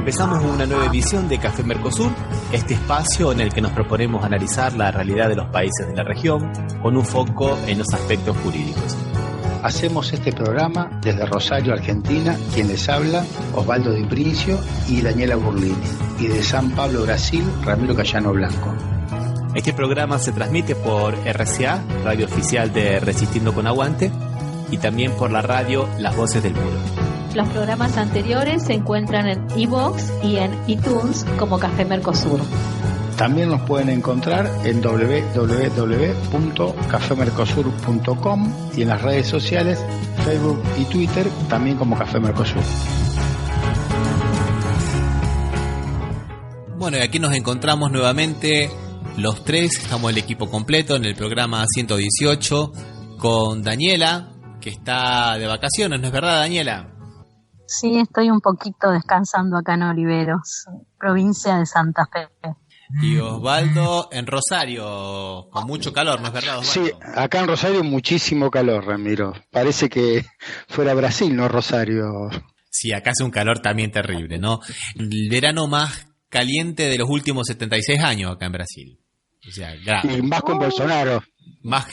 Empezamos una nueva edición de Café Mercosur, este espacio en el que nos proponemos analizar la realidad de los países de la región con un foco en los aspectos jurídicos. Hacemos este programa desde Rosario, Argentina, quien les habla, Osvaldo Di Princio y Daniela Burlini, y de San Pablo, Brasil, Ramiro Cayano Blanco. Este programa se transmite por RCA, radio oficial de Resistiendo con Aguante, y también por la radio Las Voces del Muro. Los programas anteriores se encuentran en iVoox y en iTunes como Café Mercosur. También nos pueden encontrar en www.cafemercosur.com y en las redes sociales, Facebook y Twitter, también como Café Mercosur. Bueno, y aquí nos encontramos nuevamente los tres, estamos el equipo completo en el programa 118 con Daniela, que está de vacaciones, ¿no es verdad, Daniela? Sí, estoy un poquito descansando acá en Oliveros, provincia de Santa Fe. Y Osvaldo en Rosario, con mucho calor, ¿no es verdad, Osvaldo? Sí, acá en Rosario muchísimo calor, Ramiro. Parece que fuera Brasil, no Rosario. Sí, acá hace un calor también terrible, ¿no? El verano más caliente de los últimos 76 años acá en Brasil. O sea, grave. Y más con Bolsonaro. Más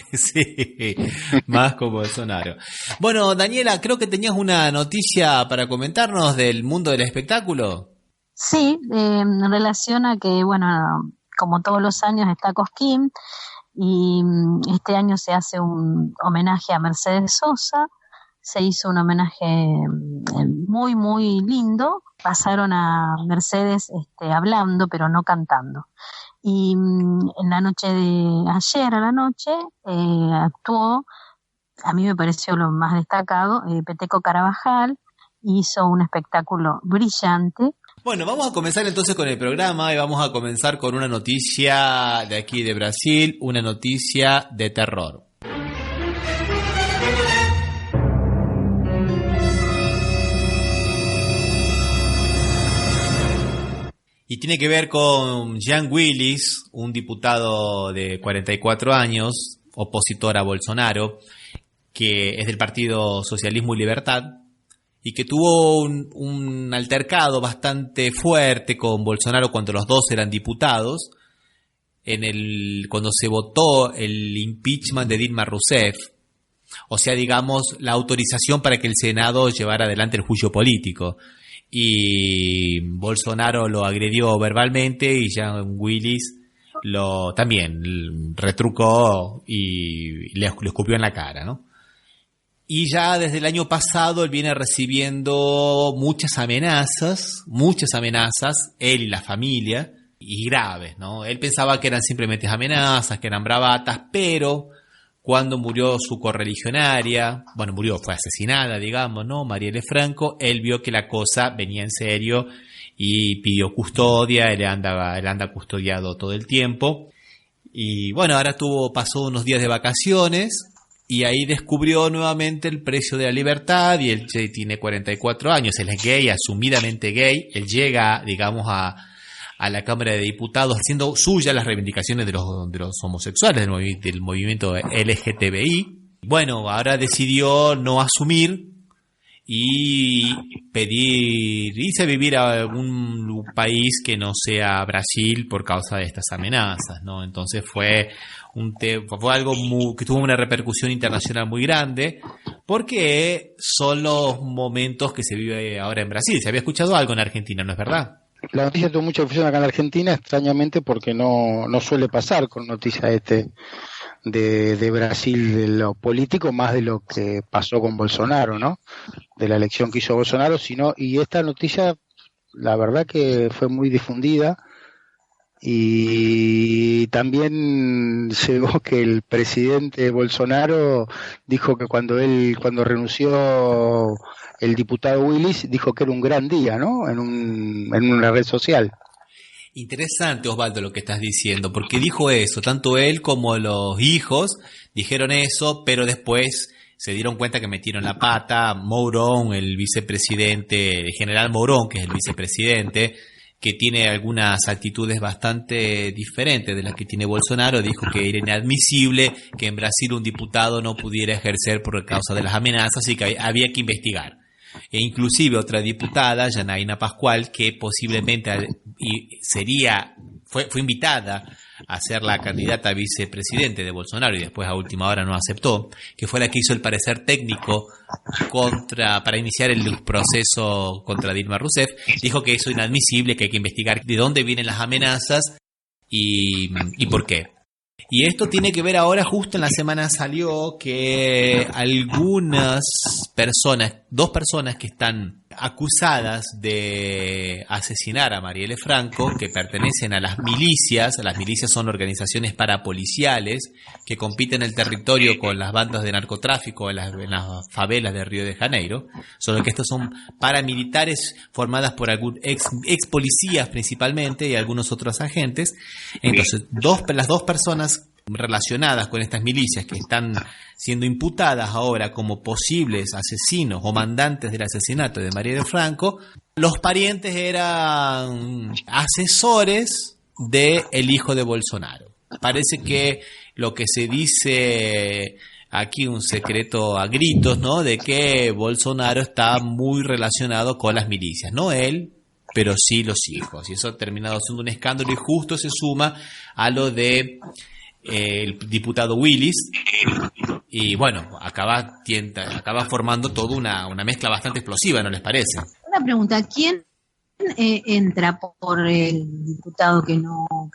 con Bolsonaro. Bueno, Daniela, creo que tenías una noticia para comentarnos del mundo del espectáculo. Sí, en relación a que, bueno, como todos los años está Cosquín y este año se hace un homenaje a Mercedes Sosa. Se hizo un homenaje muy, muy lindo. Pasaron a Mercedes hablando, pero no cantando. Y en la noche de ayer a la noche actuó, a mí me pareció lo más destacado, Peteco Carabajal, hizo un espectáculo brillante. Bueno, vamos a comenzar entonces con el programa y vamos a comenzar con una noticia de aquí de Brasil, una noticia de terror. Y tiene que ver con Jean Willis, un diputado de 44 años, opositor a Bolsonaro, que es del Partido Socialismo y Libertad, y que tuvo un altercado bastante fuerte con Bolsonaro cuando los dos eran diputados, cuando se votó el impeachment de Dilma Rousseff, o sea, digamos, la autorización para que el Senado llevara adelante el juicio político. Y Bolsonaro lo agredió verbalmente y Jean Willis lo también retrucó y le escupió en la cara, ¿no? Y ya desde el año pasado él viene recibiendo muchas amenazas, él y la familia, y graves, ¿no? Él pensaba que eran simplemente amenazas, que eran bravatas, pero cuando murió su correligionaria, fue asesinada, digamos, ¿no? Marielle Franco, él vio que la cosa venía en serio y pidió custodia, él anda custodiado todo el tiempo. Y bueno, ahora pasó unos días de vacaciones y ahí descubrió nuevamente el precio de la libertad y él tiene 44 años, él es gay, asumidamente gay, él llega, digamos, a la Cámara de Diputados haciendo suyas las reivindicaciones de los homosexuales, del movimiento LGTBI. Bueno, ahora decidió no asumir y irse a vivir a algún país que no sea Brasil por causa de estas amenazas, ¿no? Entonces fue algo que tuvo una repercusión internacional muy grande, porque son los momentos que se vive ahora en Brasil. Se había escuchado algo en Argentina, ¿no es verdad? La noticia tuvo mucha difusión acá en Argentina, extrañamente porque no suele pasar con noticias de Brasil, de lo político, más de lo que pasó con Bolsonaro, ¿no? De la elección que hizo Bolsonaro, y esta noticia, la verdad que fue muy difundida, y también llegó que el presidente Bolsonaro dijo que cuando renunció el diputado Willis, dijo que era un gran día, ¿no? En una red social. Interesante, Osvaldo, lo que estás diciendo, porque dijo eso, tanto él como los hijos dijeron eso, pero después se dieron cuenta que metieron la pata. Mourón, el vicepresidente, el general Mourón, que es el vicepresidente, que tiene algunas actitudes bastante diferentes de las que tiene Bolsonaro, dijo que era inadmisible que en Brasil un diputado no pudiera ejercer por causa de las amenazas y que había que investigar. e inclusive otra diputada, Janaína Pascual, que posiblemente fue invitada a ser la candidata a vicepresidente de Bolsonaro y después a última hora no aceptó, que fue la que hizo el parecer técnico para iniciar el proceso contra Dilma Rousseff, dijo que eso es inadmisible, que hay que investigar de dónde vienen las amenazas y por qué. Y esto tiene que ver ahora, justo en la semana salió que algunas personas, 2 personas que están acusadas de asesinar a Marielle Franco, que pertenecen a las milicias son organizaciones parapoliciales que compiten en el territorio con las bandas de narcotráfico en las favelas de Río de Janeiro, solo que estos son paramilitares formadas por algún ex policías principalmente y algunos otros agentes. Entonces, las 2 personas relacionadas con estas milicias que están siendo imputadas ahora como posibles asesinos o mandantes del asesinato de Marielle Franco, los parientes eran asesores del hijo de Bolsonaro. Parece que lo que se dice aquí, un secreto a gritos, ¿no?, de que Bolsonaro está muy relacionado con las milicias, no él, pero sí los hijos, y eso ha terminado siendo un escándalo y justo se suma a lo de el diputado Willis, y bueno, acaba formando toda una mezcla bastante explosiva, ¿no les parece? Una pregunta, ¿quién entra por el diputado que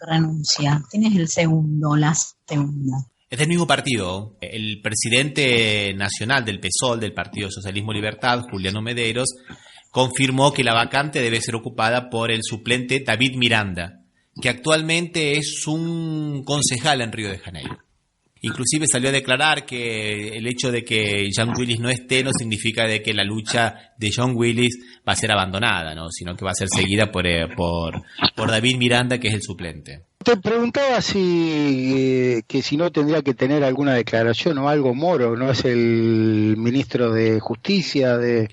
renuncia? ¿Quién es el segundo, la segunda? Es del mismo partido. El presidente nacional del PSOL, del Partido Socialismo Libertad, Juliano Mederos, confirmó que la vacante debe ser ocupada por el suplente David Miranda, que actualmente es un concejal en Río de Janeiro. Inclusive salió a declarar que el hecho de que Jean Willis no esté no significa de que la lucha de Jean Willis va a ser abandonada, ¿no?, sino que va a ser seguida por David Miranda, que es el suplente. Te preguntaba si no tendría que tener alguna declaración o algo Moro, ¿no es el ministro de Justicia de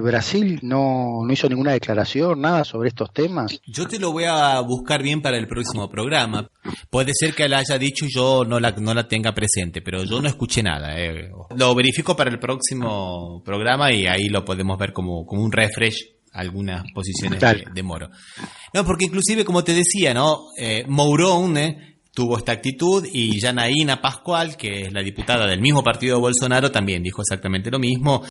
Brasil? ¿No hizo ninguna declaración, nada sobre estos temas? Yo te lo voy a buscar bien para el próximo programa. Puede ser que la haya dicho y yo no la tenga presente, pero yo no escuché nada. Lo verifico para el próximo programa y ahí lo podemos ver como un refresh, algunas posiciones de Moro. No, porque inclusive, como te decía, ¿no?, Mourón tuvo esta actitud, y Janaína Pascual, que es la diputada del mismo partido de Bolsonaro, también dijo exactamente lo mismo.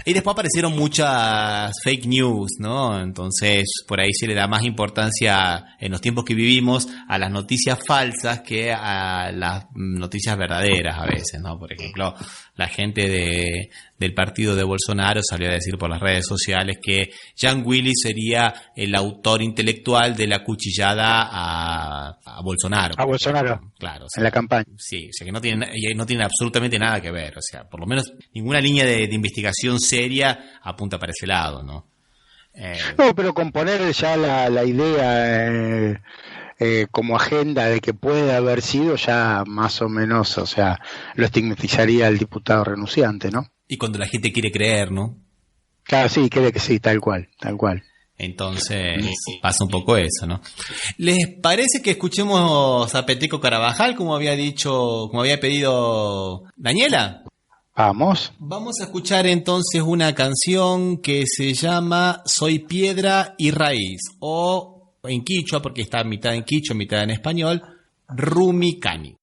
Y después aparecieron muchas fake news, ¿no? Entonces, por ahí se le da más importancia en los tiempos que vivimos a las noticias falsas que a las noticias verdaderas a veces, ¿no? Por ejemplo, la gente del partido de Bolsonaro salió a decir por las redes sociales que Jean Willis sería el autor intelectual de la cuchillada a Bolsonaro. A Bolsonaro. Claro. O sea, en la campaña. Sí, o sea que no tiene absolutamente nada que ver. O sea, por lo menos ninguna línea de investigación seria apunta para ese lado, ¿no? No, pero con poner ya la idea como agenda de que puede haber sido, ya más o menos, o sea, lo estigmatizaría el diputado renunciante, ¿no? Y cuando la gente quiere creer, ¿no? Claro, sí, cree que sí, tal cual. Entonces pasa un poco eso, ¿no? ¿Les parece que escuchemos a Peteco Carabajal, como había pedido Daniela? Vamos a escuchar entonces una canción que se llama Soy Piedra y Raíz, o en quichua, porque está mitad en quichua, mitad en español, Rumi Cani.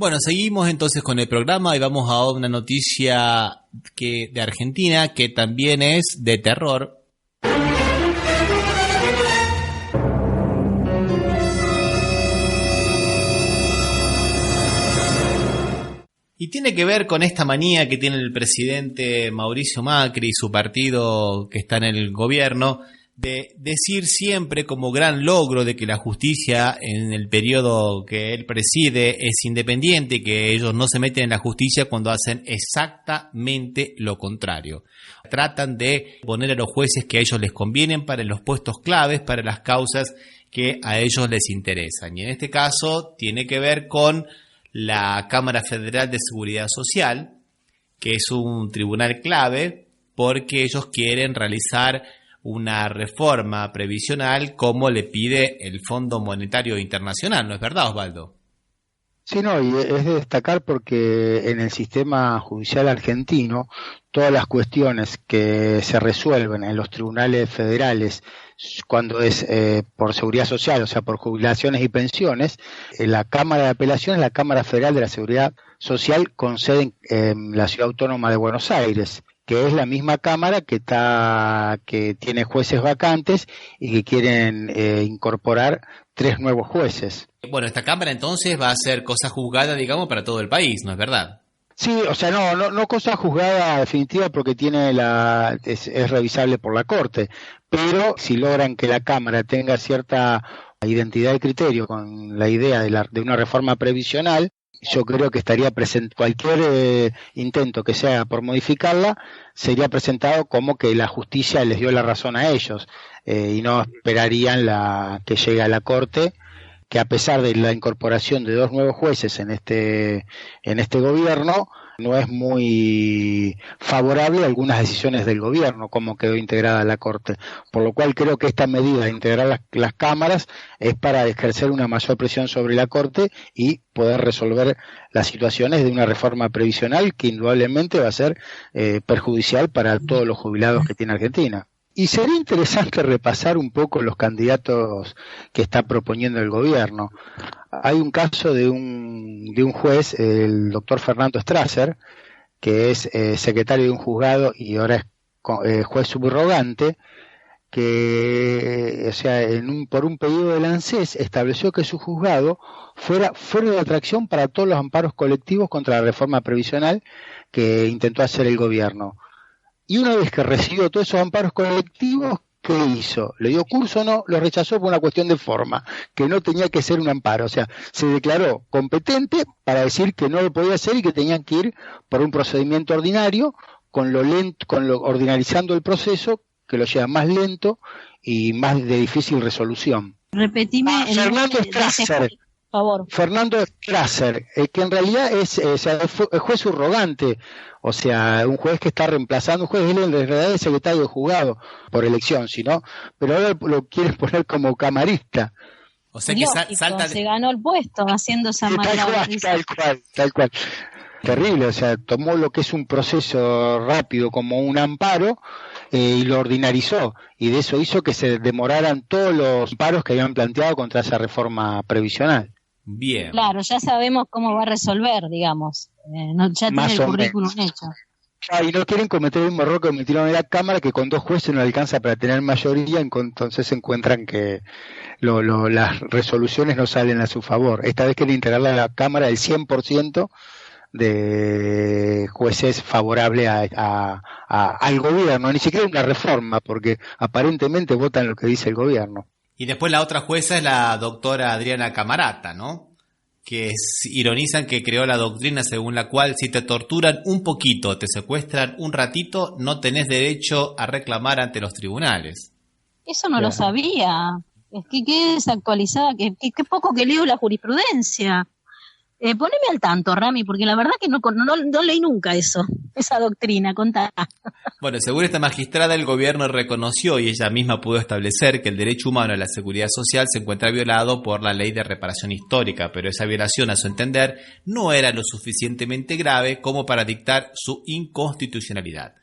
Bueno, seguimos entonces con el programa y vamos a una noticia de Argentina que también es de terror. Y tiene que ver con esta manía que tiene el presidente Mauricio Macri y su partido que está en el gobierno de decir siempre como gran logro de que la justicia en el periodo que él preside es independiente, que ellos no se meten en la justicia cuando hacen exactamente lo contrario. Tratan de poner a los jueces que a ellos les convienen para los puestos claves, para las causas que a ellos les interesan. Y en este caso tiene que ver con la Cámara Federal de Seguridad Social, que es un tribunal clave porque ellos quieren realizar una reforma previsional como le pide el Fondo Monetario Internacional, ¿no es verdad, Osvaldo? Sí, no, y es de destacar porque en el sistema judicial argentino todas las cuestiones que se resuelven en los tribunales federales cuando es por seguridad social, o sea, por jubilaciones y pensiones, la Cámara de Apelaciones, la Cámara Federal de la Seguridad Social con sede en la Ciudad Autónoma de Buenos Aires, que es la misma cámara que tiene jueces vacantes y que quieren incorporar 3 nuevos jueces. Bueno, esta cámara entonces va a ser cosa juzgada, digamos, para todo el país, ¿no es verdad? Sí, o sea, no cosa juzgada definitiva porque es revisable por la Corte, pero si logran que la Cámara tenga cierta identidad de criterio con la idea de una reforma previsional, yo creo que estaría presente cualquier intento que se haga por modificarla sería presentado como que la justicia les dio la razón a ellos y no esperarían que llegue a la Corte, que a pesar de la incorporación de 2 nuevos jueces en este gobierno no es muy favorable a algunas decisiones del gobierno como quedó integrada la Corte, por lo cual creo que esta medida de integrar las cámaras es para ejercer una mayor presión sobre la Corte y poder resolver las situaciones de una reforma previsional que indudablemente va a ser perjudicial para todos los jubilados que tiene Argentina. Y sería interesante repasar un poco los candidatos que está proponiendo el gobierno. Hay un caso de un juez, el doctor Fernando Strasser, que es secretario de un juzgado y ahora es juez subrogante, que, o sea, por un pedido del ANSES estableció que su juzgado fuera de atracción para todos los amparos colectivos contra la reforma previsional que intentó hacer el gobierno. Y una vez que recibió todos esos amparos colectivos, ¿qué hizo? ¿Le dio curso o no? Lo rechazó por una cuestión de forma, que no tenía que ser un amparo. O sea, se declaró competente para decir que no lo podía hacer y que tenían que ir por un procedimiento ordinario, ordinarizando el proceso, que lo lleva más lento y más de difícil resolución. Repetime Fernando Strasser. Por favor. Fernando Strasser, que en realidad es juez subrogante, o sea, un juez que está reemplazando, un juez él en realidad es secretario de juzgado por elección, pero ahora lo quieren poner como camarista. O sea que se ganó el puesto haciendo esa mala. Tal cual. Terrible, o sea, tomó lo que es un proceso rápido como un amparo y lo ordinarizó, y de eso hizo que se demoraran todos los amparos que habían planteado contra esa reforma previsional. Bien. Claro, ya sabemos cómo va a resolver, digamos. Ya tiene el currículum hecho. Y no quieren cometer el mismo error que cometieron en la Cámara, que con 2 jueces no alcanza para tener mayoría, entonces se encuentran que las resoluciones no salen a su favor. Esta vez quieren integrarla a la Cámara el 100% de jueces favorables al gobierno, ni siquiera una reforma, porque aparentemente votan lo que dice el gobierno. Y después la otra jueza es la doctora Adriana Camarata, ¿no? Que ironizan que creó la doctrina según la cual si te torturan un poquito, te secuestran un ratito, no tenés derecho a reclamar ante los tribunales. Eso no lo sabía. Es que es actualizada, que poco que leo la jurisprudencia. Poneme al tanto, Rami, porque la verdad que no leí nunca esa doctrina, contá. Bueno, según esta magistrada, el gobierno reconoció y ella misma pudo establecer que el derecho humano a la seguridad social se encuentra violado por la ley de reparación histórica, pero esa violación, a su entender, no era lo suficientemente grave como para dictar su inconstitucionalidad.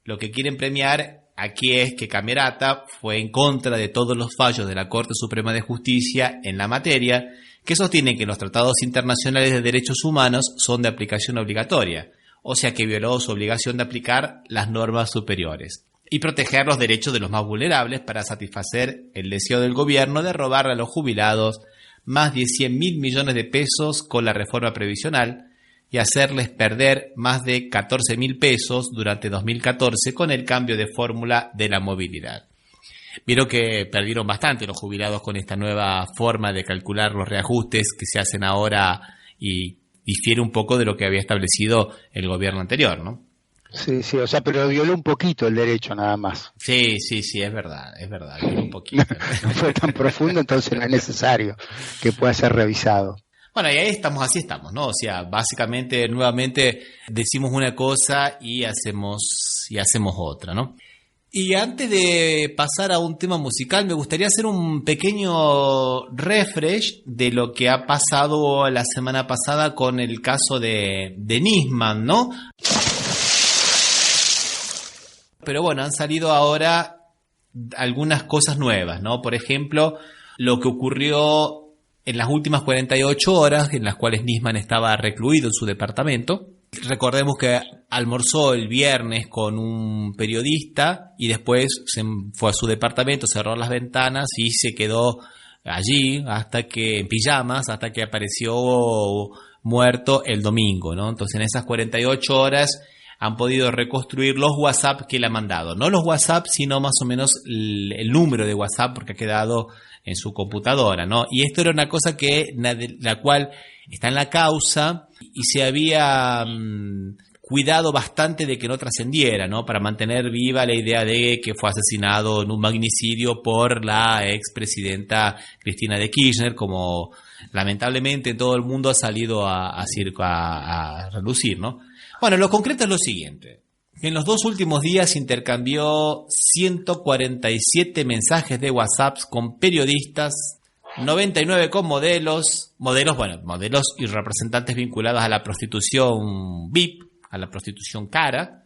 Lo que quieren premiar aquí es que Camerata fue en contra de todos los fallos de la Corte Suprema de Justicia en la materia, que sostienen que los tratados internacionales de derechos humanos son de aplicación obligatoria, o sea que violó su obligación de aplicar las normas superiores y proteger los derechos de los más vulnerables para satisfacer el deseo del gobierno de robar a los jubilados más de 100.000 millones de pesos con la reforma previsional y hacerles perder más de 14.000 pesos durante 2014 con el cambio de fórmula de la movilidad. Vieron que perdieron bastante los jubilados con esta nueva forma de calcular los reajustes que se hacen ahora y difiere un poco de lo que había establecido el gobierno anterior, ¿no? Sí, sí, o sea, pero violó un poquito el derecho nada más. Sí, es verdad, violó un poquito. No fue tan profundo, entonces no es necesario que pueda ser revisado. Bueno, y ahí estamos, así estamos, ¿no? O sea, básicamente, nuevamente, decimos una cosa y hacemos otra, ¿no? Y antes de pasar a un tema musical, me gustaría hacer un pequeño refresh de lo que ha pasado la semana pasada con el caso de Nisman, ¿no? Pero bueno, han salido ahora algunas cosas nuevas, ¿no? Por ejemplo, lo que ocurrió en las últimas 48 horas, en las cuales Nisman estaba recluido en su departamento. Recordemos que almorzó el viernes con un periodista y después se fue a su departamento, cerró las ventanas y se quedó allí en pijamas, hasta que apareció muerto el domingo, ¿no? Entonces en esas 48 horas han podido reconstruir los WhatsApp que le han mandado. No los WhatsApp, sino más o menos el número de WhatsApp, porque ha quedado en su computadora, ¿no? Y esto era una cosa la cual está en la causa y se había cuidado bastante de que no trascendiera, ¿no? Para mantener viva la idea de que fue asesinado en un magnicidio por la expresidenta Cristina de Kirchner, como lamentablemente todo el mundo ha salido a relucir, ¿no? Bueno, lo concreto es lo siguiente. En los 2 últimos días intercambió 147 mensajes de WhatsApp con periodistas, 99 con modelos y representantes vinculados a la prostitución VIP, a la prostitución cara.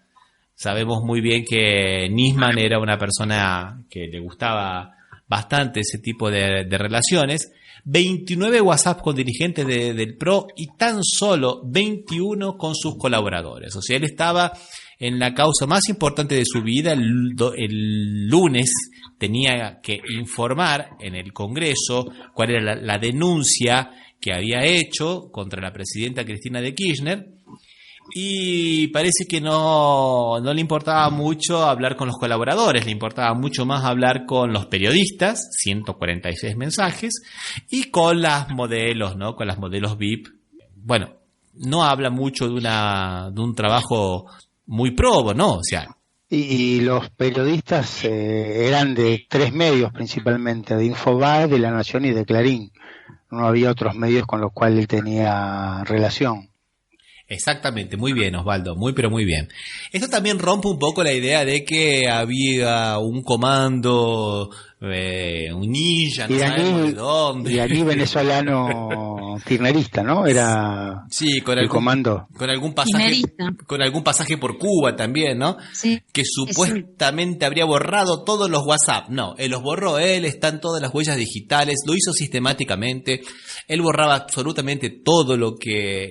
Sabemos muy bien que Nisman era una persona que le gustaba bastante ese tipo de relaciones. 29 WhatsApp con dirigentes del PRO y tan solo 21 con sus colaboradores. O sea, él estaba en la causa más importante de su vida. El lunes tenía que informar en el Congreso cuál era la denuncia que había hecho contra la presidenta Cristina de Kirchner. Y parece que no le importaba mucho hablar con los colaboradores, le importaba mucho más hablar con los periodistas, 146 mensajes, y con las modelos, ¿no? Con las modelos VIP. Bueno, no habla mucho de un trabajo muy probo, ¿no? O sea. Y los periodistas eran de 3 medios principalmente, de Infobae, de La Nación y de Clarín. No había otros medios con los cuales él tenía relación. Exactamente, muy bien, Osvaldo, pero muy bien. Esto también rompe un poco la idea de que había un comando, un ninja, no sabemos de dónde. Y allí venezolano kirchnerista, ¿no? Era sí, el comando. Con algún pasaje por Cuba también, ¿no? Sí, que supuestamente habría borrado todos los WhatsApp. No, él los borró, están todas las huellas digitales, lo hizo sistemáticamente. Él borraba absolutamente todo lo que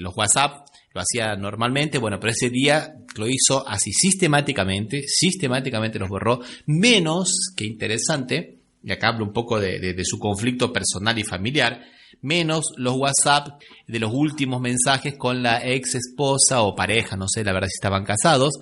los WhatsApp lo hacía normalmente, bueno, pero ese día lo hizo así sistemáticamente los borró, menos, que interesante, y acá hablo un poco de su conflicto personal y familiar, menos los WhatsApp de los últimos mensajes con la ex esposa o pareja, no sé la verdad si estaban casados,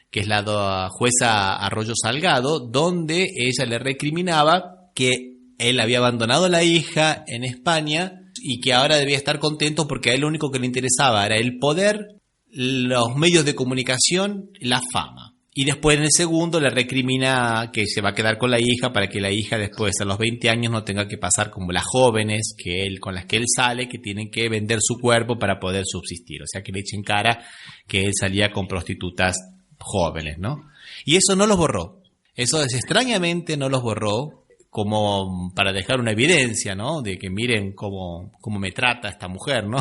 que es la jueza Arroyo Salgado, donde ella le recriminaba que él había abandonado a la hija en España y que ahora debía estar contento porque a él lo único que le interesaba era el poder, los medios de comunicación, la fama. Y después en el segundo le recrimina que se va a quedar con la hija para que la hija después a los 20 años no tenga que pasar como las jóvenes con las que él sale, que tienen que vender su cuerpo para poder subsistir. O sea, que le echen cara que él salía con prostitutas jóvenes, ¿no? Y eso no los borró. Eso extrañamente no los borró, como para dejar una evidencia, ¿no? De que miren cómo me trata esta mujer, ¿no?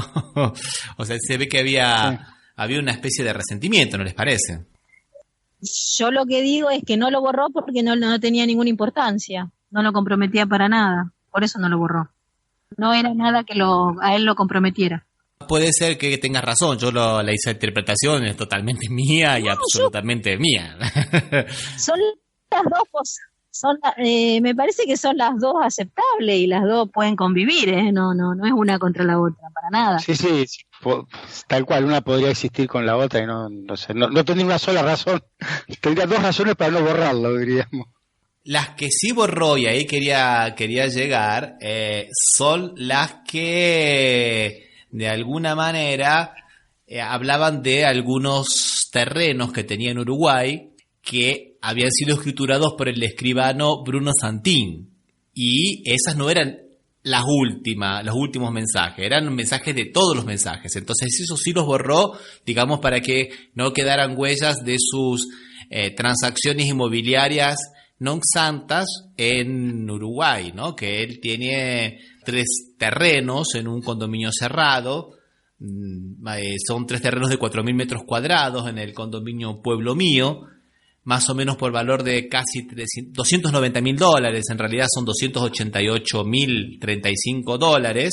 O sea, se ve que había una especie de resentimiento, ¿no les parece? Yo lo que digo es que no lo borró porque no tenía ninguna importancia, no lo comprometía para nada, por eso no lo borró. no era nada que a él lo comprometiera. Puede ser que tengas razón, la interpretación es totalmente mía y absolutamente mía. Son las dos cosas. Me parece que son las dos aceptables y las dos pueden convivir, ¿eh? No es una contra la otra, para nada. Sí, tal cual, una podría existir con la otra y no tendría una sola razón, tendría dos razones para no borrarlo, diríamos. Las que sí borró, y ahí quería llegar, son las que de alguna manera hablaban de algunos terrenos que tenía en Uruguay que habían sido escriturados por el escribano Bruno Santín, y esas no eran los últimos mensajes, eran mensajes de todos los mensajes. Entonces eso sí los borró, digamos, para que no quedaran huellas de sus transacciones inmobiliarias non santas en Uruguay, ¿no? Que él tiene 3 terrenos en un condominio cerrado. Son 3 terrenos de 4.000 metros cuadrados en el condominio Pueblo Mío, más o menos por valor de casi $290.000, en realidad son $288.035,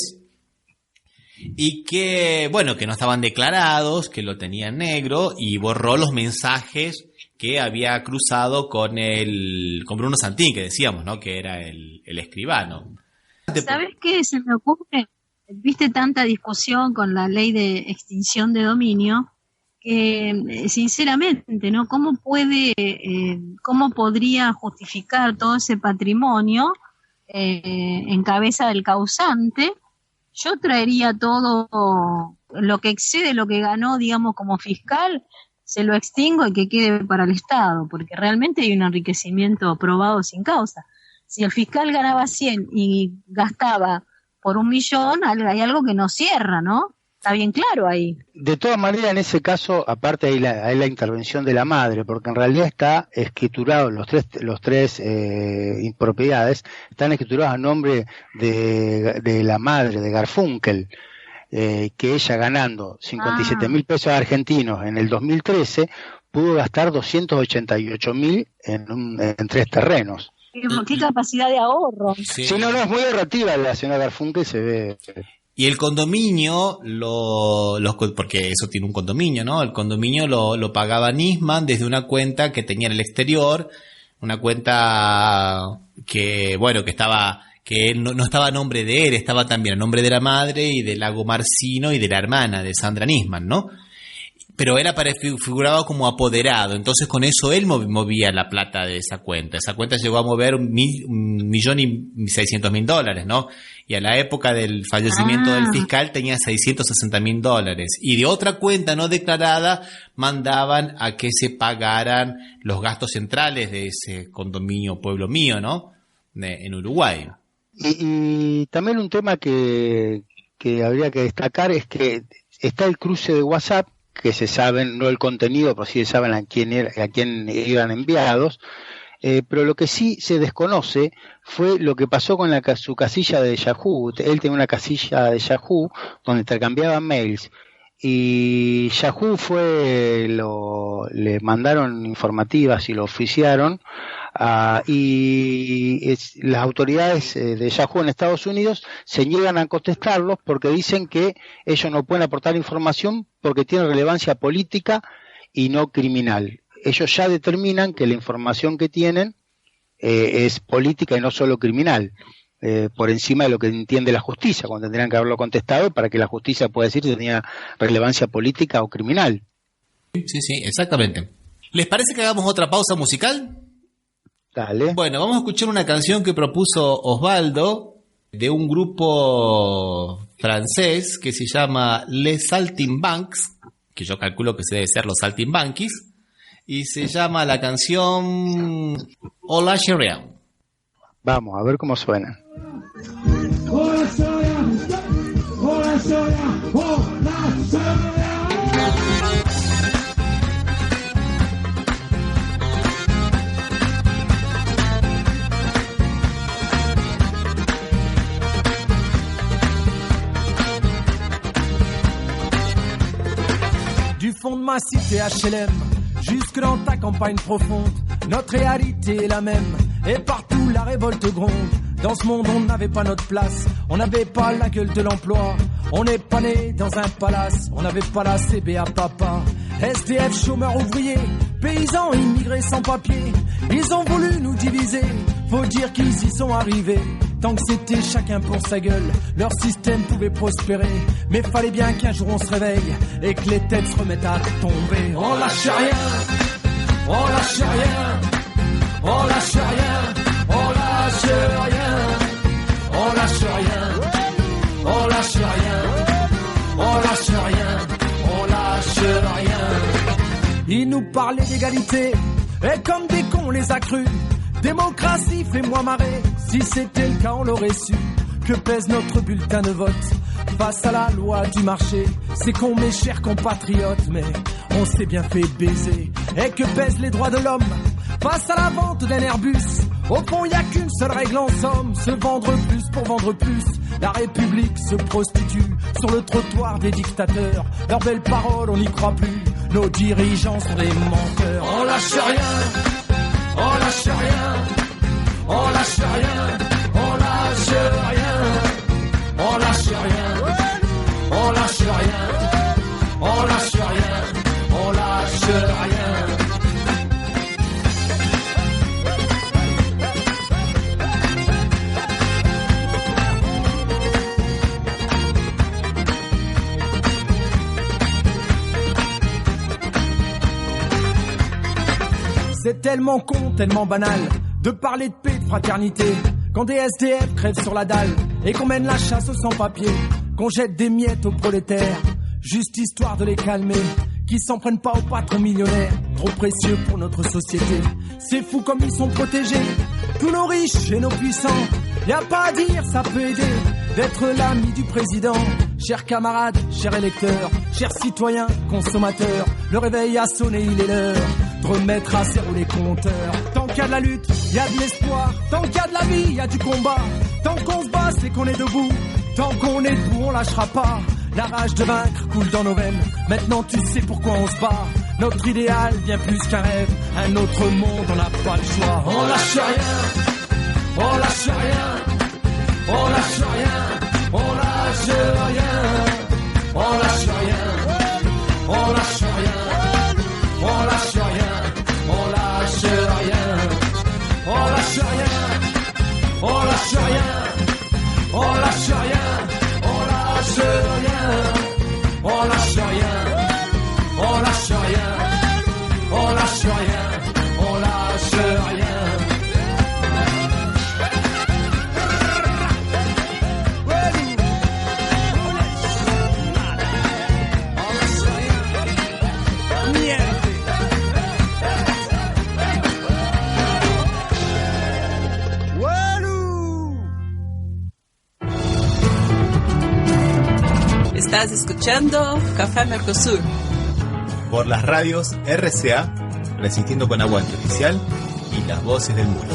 y que, bueno, que no estaban declarados, que lo tenía en negro, y borró los mensajes que había cruzado con Bruno Santín, que decíamos, ¿no? Que era el escribano. ¿Sabes qué? Se me ocurre, viste tanta discusión con la ley de extinción de dominio, que sinceramente, ¿no? ¿Cómo podría justificar todo ese patrimonio en cabeza del causante? Yo traería todo lo que excede lo que ganó, digamos, como fiscal, se lo extingo y que quede para el Estado, porque realmente hay un enriquecimiento probado sin causa. Si el fiscal ganaba 100 y gastaba por 1.000.000, hay algo que no cierra, ¿no? Está bien claro ahí. De todas maneras, en ese caso, aparte hay la intervención de la madre, porque en realidad está escriturado, los tres propiedades están escriturados a nombre de la madre, de Garfunkel, que ella ganando 57.000 pesos argentinos en el 2013, pudo gastar 288.000 en 3 terrenos. ¿Qué capacidad de ahorro? Sí, no, es muy ahorrativa la señora Garfunkel, se ve. Y el condominio, porque eso tiene un condominio, ¿no? El condominio lo pagaba Nisman desde una cuenta que tenía en el exterior, una cuenta que, bueno, que no estaba a nombre de él, estaba también a nombre de la madre y del Lago Marcino y de la hermana de Sandra Nisman, ¿no? Pero era figuraba como apoderado, entonces con eso él movía la plata de esa cuenta. Esa cuenta llegó a mover $1.600.000, ¿no? Y a la época del fallecimiento del fiscal tenía $660.000. Y de otra cuenta no declarada mandaban a que se pagaran los gastos centrales de ese condominio Pueblo Mío, ¿no? En Uruguay. Y también un tema que habría que destacar es que está el cruce de WhatsApp, que se saben, no el contenido, pero sí se saben a quién iban enviados, pero lo que sí se desconoce fue lo que pasó con su casilla de Yahoo. Él tenía una casilla de Yahoo donde intercambiaban mails, y Yahoo le mandaron informativas y lo oficiaron, y las autoridades de Yahoo en Estados Unidos se niegan a contestarlos porque dicen que ellos no pueden aportar información porque tiene relevancia política y no criminal. Ellos ya determinan que la información que tienen es política y no solo criminal, por encima de lo que entiende la justicia, cuando tendrían que haberlo contestado para que la justicia pueda decir si tenía relevancia política o criminal. Sí, exactamente. ¿Les parece que hagamos otra pausa musical? Dale. Bueno, vamos a escuchar una canción que propuso Osvaldo de un grupo francés que se llama Les Saltimbanques, que yo calculo que debe ser los Saltimbanquis, y se llama la canción Hola Chérien. Vamos a ver cómo suena. Hola Chérien, hola Chérien, hola Chérien. Du fond de ma cité HLM, jusque dans ta campagne profonde, notre réalité est la même, et partout la révolte gronde. Dans ce monde, on n'avait pas notre place. On n'avait pas la gueule de l'emploi. On n'est pas né dans un palace. On n'avait pas la CBA papa. SDF, chômeurs, ouvriers, paysans, immigrés sans papier. Ils ont voulu nous diviser. Faut dire qu'ils y sont arrivés. Tant que c'était chacun pour sa gueule, leur système pouvait prospérer. Mais fallait bien qu'un jour on se réveille et que les têtes se remettent à tomber. On lâche rien, on lâche rien, on lâche rien, on lâche rien, on lâche rien, on lâche rien, on lâche rien, on lâche rien. Ils nous parlaient d'égalité et comme des cons on les a crus. Démocratie, fais-moi marrer. Si c'était le cas, on l'aurait su. Que pèse notre bulletin de vote face à la loi du marché? C'est con, mes chers compatriotes, mais on s'est bien fait baiser. Et que pèsent les droits de l'homme face à la vente d'un Airbus? Au fond, y a qu'une seule règle en somme: se vendre plus pour vendre plus. La République se prostitue sur le trottoir des dictateurs. Leurs belles paroles, on n'y croit plus. Nos dirigeants sont des menteurs. On lâche rien. On lâche rien, on lâche rien, on lâche rien, on lâche rien, on lâche rien, on lâche rien, on lâche rien. C'est tellement con, tellement banal de parler de paix, de fraternité, quand des SDF crèvent sur la dalle et qu'on mène la chasse aux sans-papiers, qu'on jette des miettes aux prolétaires, juste histoire de les calmer, qui s'en prennent pas aux patrons millionnaires, trop précieux pour notre société. C'est fou comme ils sont protégés, tous nos riches et nos puissants. Y a pas à dire, ça peut aider d'être l'ami du président. Chers camarades, chers électeurs, chers citoyens, consommateurs, le réveil a sonné, il est l'heure de remettre à zéro les compteurs. Tant qu'il y a de la lutte, il y a de l'espoir. Tant qu'il y a de la vie, il y a du combat. Tant qu'on se bat, c'est qu'on est debout. Tant qu'on est debout, on lâchera pas. La rage de vaincre coule dans nos veines. Maintenant tu sais pourquoi on se bat. Notre idéal, bien plus qu'un rêve. Un autre monde, on n'a pas le choix. On lâche rien, on lâche rien, on lâche rien, on lâche rien, on lâche rien, on lâche rien, on lâche rien, on lâche rien, on lâche rien, on lâche rien, on lâche rien, on lâche rien, on lâche rien, on lâche rien, on lâche rien, on lâche rien. Estás escuchando Café Mercosur por las radios RCA, Resistiendo con Aguante Oficial y Las Voces del Muro.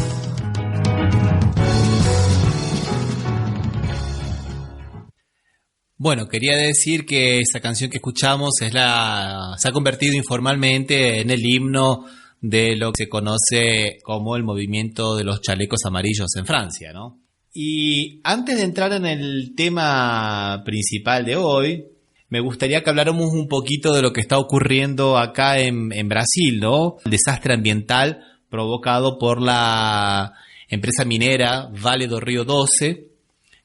Bueno, quería decir que esa canción que escuchamos se ha convertido informalmente en el himno de lo que se conoce como el movimiento de los chalecos amarillos en Francia, ¿no? Y antes de entrar en el tema principal de hoy, me gustaría que habláramos un poquito de lo que está ocurriendo acá en Brasil, ¿no? El desastre ambiental provocado por la empresa minera Vale do Rio Doce,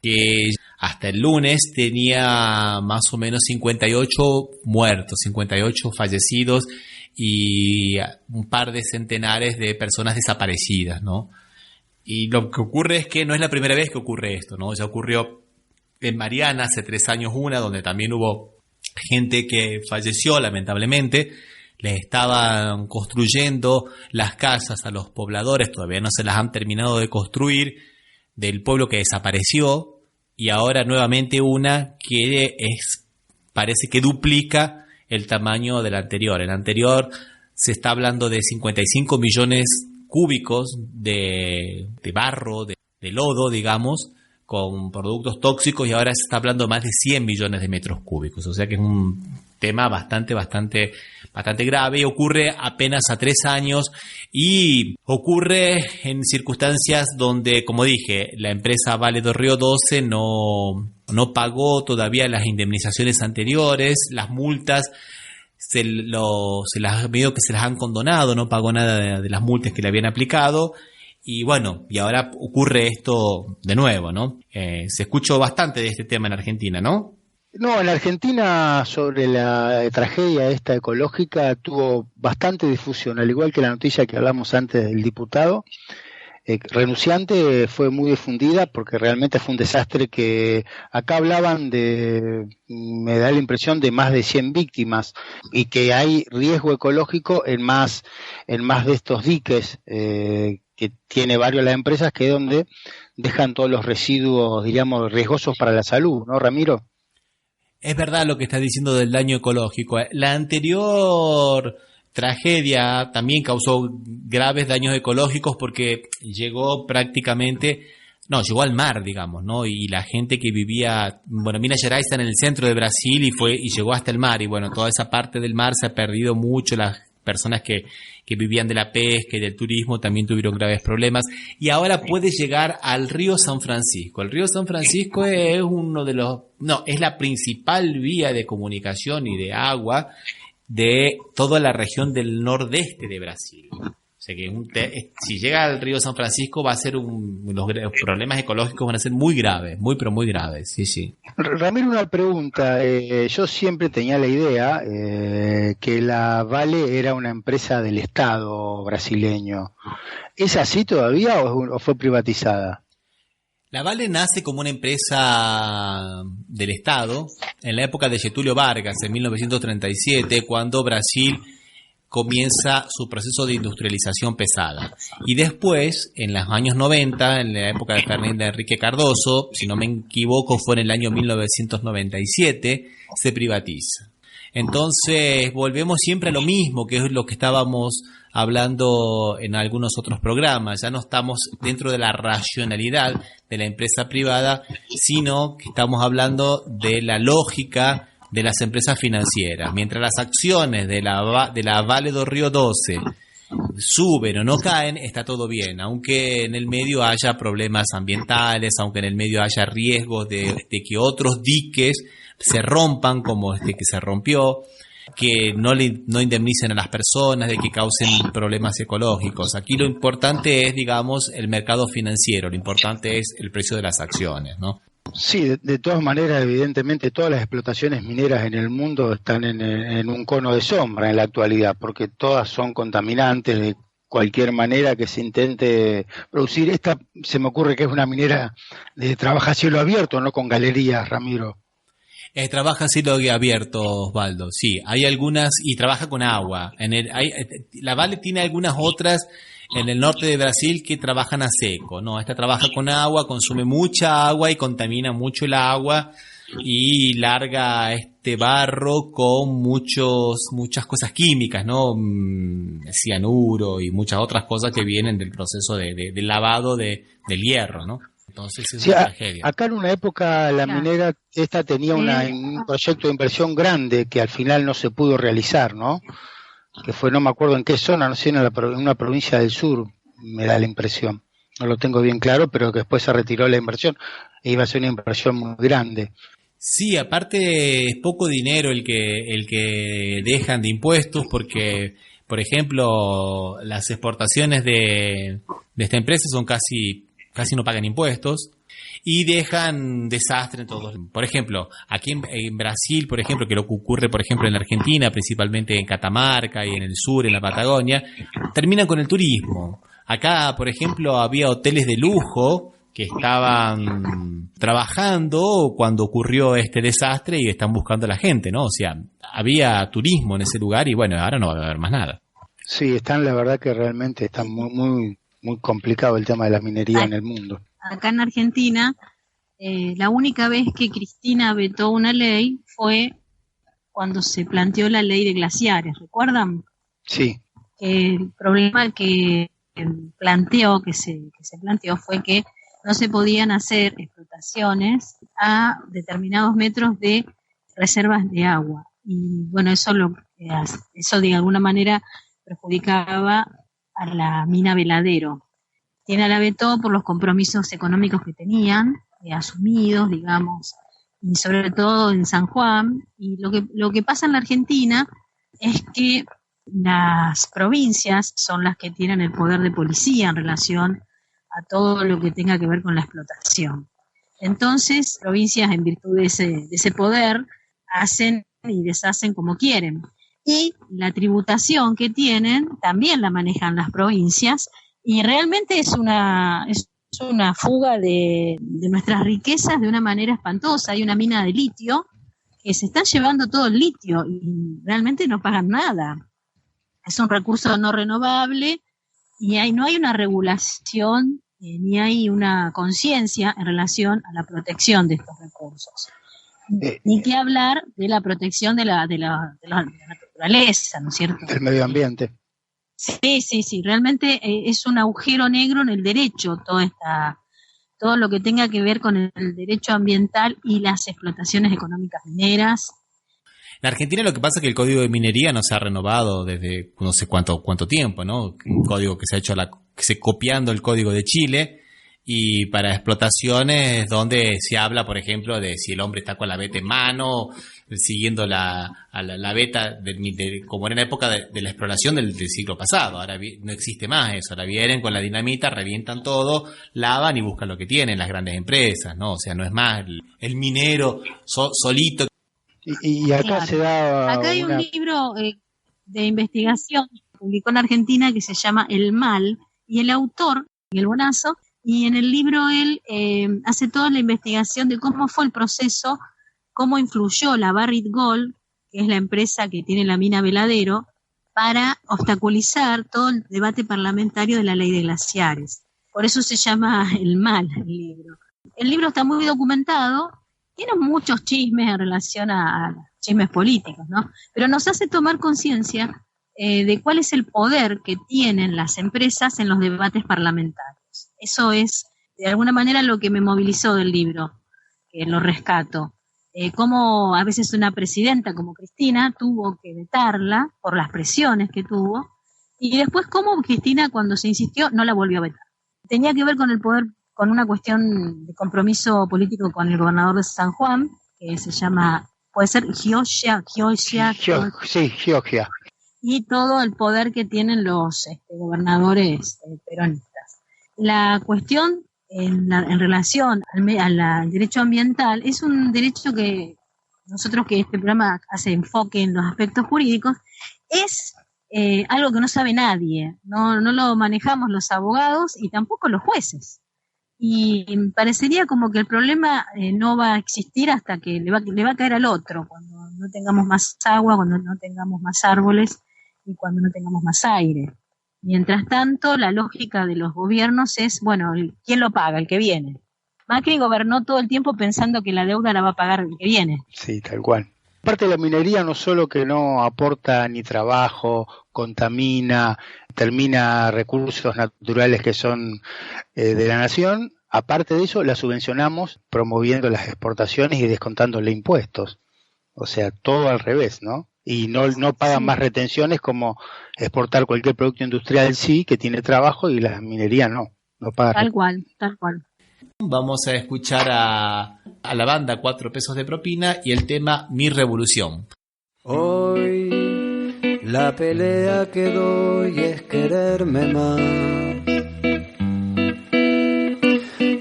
que hasta el lunes tenía más o menos 58 muertos, 58 fallecidos y un par de centenares de personas desaparecidas, ¿no? Y lo que ocurre es que no es la primera vez que ocurre esto, ¿no? Ya ocurrió en Mariana hace 3 años donde también hubo gente que falleció lamentablemente. Les estaban construyendo las casas a los pobladores, todavía no se las han terminado de construir, del pueblo que desapareció, y ahora nuevamente una que parece que duplica el tamaño del anterior. El anterior se está hablando de 55 millones cúbicos de barro, de lodo, digamos, con productos tóxicos, y ahora se está hablando de más de 100 millones de metros cúbicos. O sea que es un tema bastante grave, y ocurre apenas a 3 años y ocurre en circunstancias donde, como dije, la empresa Vale do Rio Doce no pagó todavía las indemnizaciones anteriores, las multas medio que se las han condonado, no pagó nada de las multas que le habían aplicado. Y bueno, y ahora ocurre esto de nuevo, ¿no? Se escuchó bastante de este tema en Argentina, ¿no? No, en Argentina sobre la tragedia esta ecológica tuvo bastante difusión, al igual que la noticia que hablamos antes del diputado renunciante, fue muy difundida porque realmente fue un desastre que acá hablaban me da la impresión de más de 100 víctimas y que hay riesgo ecológico en más de estos diques que tiene varios las empresas, que es donde dejan todos los residuos, diríamos, riesgosos para la salud, ¿no, Ramiro? Es verdad lo que estás diciendo del daño ecológico. La anterior tragedia también causó graves daños ecológicos porque llegó al mar, digamos, ¿no? Y la gente que vivía, bueno, Minas Gerais está en el centro de Brasil y llegó hasta el mar, y bueno, toda esa parte del mar se ha perdido mucho. Las personas que vivían de la pesca y del turismo también tuvieron graves problemas, y ahora puede llegar al río San Francisco. El río San Francisco es es la principal vía de comunicación y de agua de toda la región del nordeste de Brasil. O sea que si llega al río San Francisco va a ser los problemas ecológicos van a ser muy graves, pero muy graves, sí. Ramiro, una pregunta. Yo siempre tenía la idea que la Vale era una empresa del Estado brasileño. ¿Es así todavía o fue privatizada? La Vale nace como una empresa del Estado en la época de Getúlio Vargas, en 1937, cuando Brasil comienza su proceso de industrialización pesada. Y después, en los años 90, en la época de Fernando Henrique Cardoso, si no me equivoco, fue en el año 1997, se privatiza. Entonces, volvemos siempre a lo mismo, que es lo que estábamos hablando en algunos otros programas. Ya no estamos dentro de la racionalidad de la empresa privada, sino que estamos hablando de la lógica de las empresas financieras. Mientras las acciones de la Vale do Rio Doce suben o no caen, está todo bien, aunque en el medio haya problemas ambientales, aunque en el medio haya riesgos de que otros diques se rompan, como este que se rompió, que no indemnicen a las personas, de que causen problemas ecológicos. Aquí lo importante es, digamos, el mercado financiero, lo importante es el precio de las acciones, ¿no? Sí, de todas maneras, evidentemente, todas las explotaciones mineras en el mundo están en un cono de sombra en la actualidad, porque todas son contaminantes de cualquier manera que se intente producir. Esta se me ocurre que es una minera de trabaja a cielo abierto, no con galerías, Ramiro. Trabaja a cielo abierto, Osvaldo, sí. Hay algunas, y trabaja con agua. La Vale tiene algunas otras en el norte de Brasil que trabajan a seco, ¿no? Esta trabaja con agua, consume mucha agua y contamina mucho el agua y larga barro con muchas cosas químicas, ¿no? Cianuro y muchas otras cosas que vienen del proceso de lavado del hierro, ¿no? Entonces es una tragedia. Acá en una época la minera esta tenía un proyecto de inversión grande que al final no se pudo realizar, ¿no? Que fue, no me acuerdo en qué zona, no sé, en una provincia del sur, me da la impresión. No lo tengo bien claro, pero que después se retiró la inversión. E iba a ser una inversión muy grande. Sí, aparte es poco dinero el que dejan de impuestos, porque, por ejemplo, las exportaciones de esta empresa son casi no pagan impuestos y dejan desastre en todos. Por ejemplo, aquí en Brasil, por ejemplo, que lo que ocurre, por ejemplo, en Argentina, principalmente en Catamarca y en el sur, en la Patagonia, terminan con el turismo. Acá, por ejemplo, había hoteles de lujo que estaban trabajando cuando ocurrió este desastre y están buscando a la gente, ¿no? O sea, había turismo en ese lugar y bueno, ahora no va a haber más nada. Sí, la verdad que realmente está muy complicado el tema de la minería en el mundo. Acá en Argentina, la única vez que Cristina vetó una ley fue cuando se planteó la ley de glaciares, ¿recuerdan? Sí. El problema que se planteó fue que no se podían hacer explotaciones a determinados metros de reservas de agua. y bueno, eso de alguna manera perjudicaba a la mina Veladero. Tiene la vetó por los compromisos económicos que tenían asumidos, digamos, y sobre todo en San Juan. Y lo que pasa en la Argentina es que las provincias son las que tienen el poder de policía en relación a todo lo que tenga que ver con la explotación. Entonces, provincias, en virtud de ese poder, hacen y deshacen como quieren. Y la tributación que tienen también la manejan las provincias, y realmente es una fuga de nuestras riquezas de una manera espantosa. Hay una mina de litio que se están llevando todo el litio y realmente no pagan nada. Es un recurso no renovable y no hay una regulación ni hay una conciencia en relación a la protección de estos recursos. Ni que hablar de la protección de la naturaleza, ¿no es cierto? Del medio ambiente. Sí, realmente es un agujero negro en el derecho, todo lo que tenga que ver con el derecho ambiental y las explotaciones económicas mineras. En Argentina lo que pasa es que el código de minería no se ha renovado desde no sé cuánto tiempo, ¿no? Un código que se ha hecho copiando el código de Chile, y para explotaciones donde se habla, por ejemplo, de si el hombre está con la veta en mano, siguiendo la veta como era en la época de la exploración del siglo pasado. Ahora no existe más eso. Ahora vienen con la dinamita, revientan todo, lavan y buscan lo que tienen las grandes empresas, ¿no? O sea, no es más el minero solito. Y acá claro. se da acá hay un libro de investigación que publicó en Argentina que se llama El Mal, y el autor, Miguel Bonazo, y en el libro él hace toda la investigación de cómo fue el proceso, cómo influyó la Barrick Gold, que es la empresa que tiene la mina Veladero, para obstaculizar todo el debate parlamentario de la ley de glaciares. Por eso se llama El Mal, el libro. El libro está muy documentado, tiene muchos chismes en relación a chismes políticos, ¿no? Pero nos hace tomar conciencia de cuál es el poder que tienen las empresas en los debates parlamentarios. Eso es, de alguna manera, lo que me movilizó del libro, que lo rescato. Cómo a veces una presidenta como Cristina tuvo que vetarla por las presiones que tuvo, y después cómo Cristina, cuando se insistió, no la volvió a vetar. Tenía que ver con el poder, con una cuestión de compromiso político con el gobernador de San Juan, que se llama, puede ser Giorgia. Sí, Giorgia. Y todo el poder que tienen los gobernadores peronistas. La cuestión en relación al derecho ambiental es un derecho que nosotros, que este programa hace enfoque en los aspectos jurídicos, es algo que no sabe nadie, no lo manejamos los abogados y tampoco los jueces. Y parecería como que el problema no va a existir hasta que le va a caer al otro, cuando no tengamos más agua, cuando no tengamos más árboles y cuando no tengamos más aire. Mientras tanto, la lógica de los gobiernos es, bueno, ¿quién lo paga? El que viene. Macri gobernó todo el tiempo pensando que la deuda la va a pagar el que viene. Sí, tal cual. Aparte de la minería, no solo que no aporta ni trabajo, contamina, termina recursos naturales que son de la nación, aparte de eso la subvencionamos promoviendo las exportaciones y descontándole impuestos. O sea, todo al revés, ¿no? Y no pagan más retenciones como exportar cualquier producto industrial sí, que tiene trabajo, y la minería no paga. Tal cual. Vamos a escuchar a la banda 4 pesos de propina y el tema Mi Revolución. Hoy la pelea que doy es quererme más.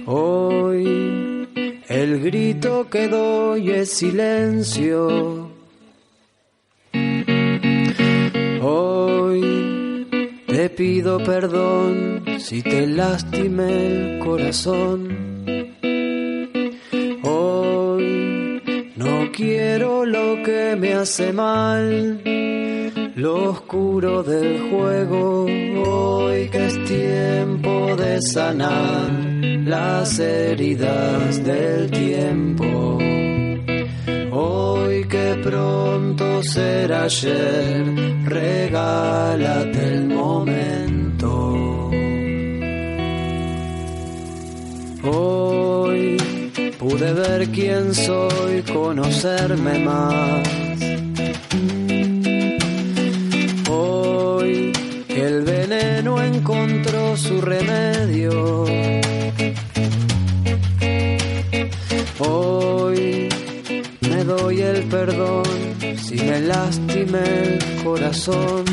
Hoy el grito que doy es silencio. Hoy te pido perdón si te lastimé el corazón. Hoy no quiero lo que me hace mal, lo oscuro del juego. Hoy que es tiempo de sanar las heridas del tiempo. Hoy que pronto será ayer, regálate el momento. Hoy pude ver quién soy, conocerme más. que no encontró su remedio. Hoy me doy el perdón si me lastimé el corazón.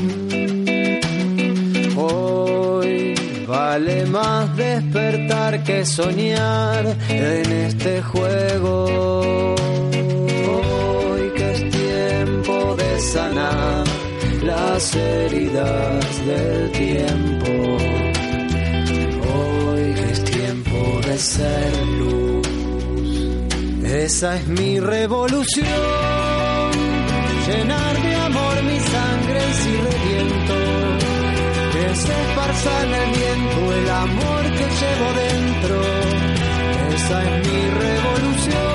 Hoy vale más despertar que soñar en este juego. Hoy que es tiempo de sanar las heridas del tiempo. Hoy que es tiempo de ser luz. Esa es mi revolución, llenar de amor mi sangre si reviento, que se esparza en el viento el amor que llevo dentro. Esa es mi revolución,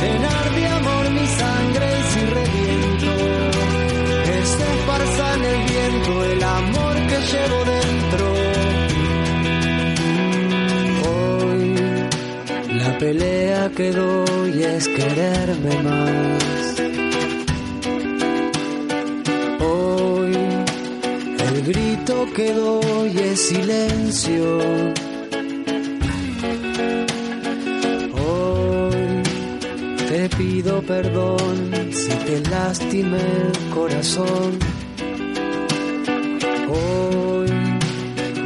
llenar de amor mi sangre si reviento, que se esparza en el viento el amor que llevo dentro. La pelea que doy es quererme más. Hoy el grito que doy es silencio. Hoy te pido perdón si te lastimé el corazón. Hoy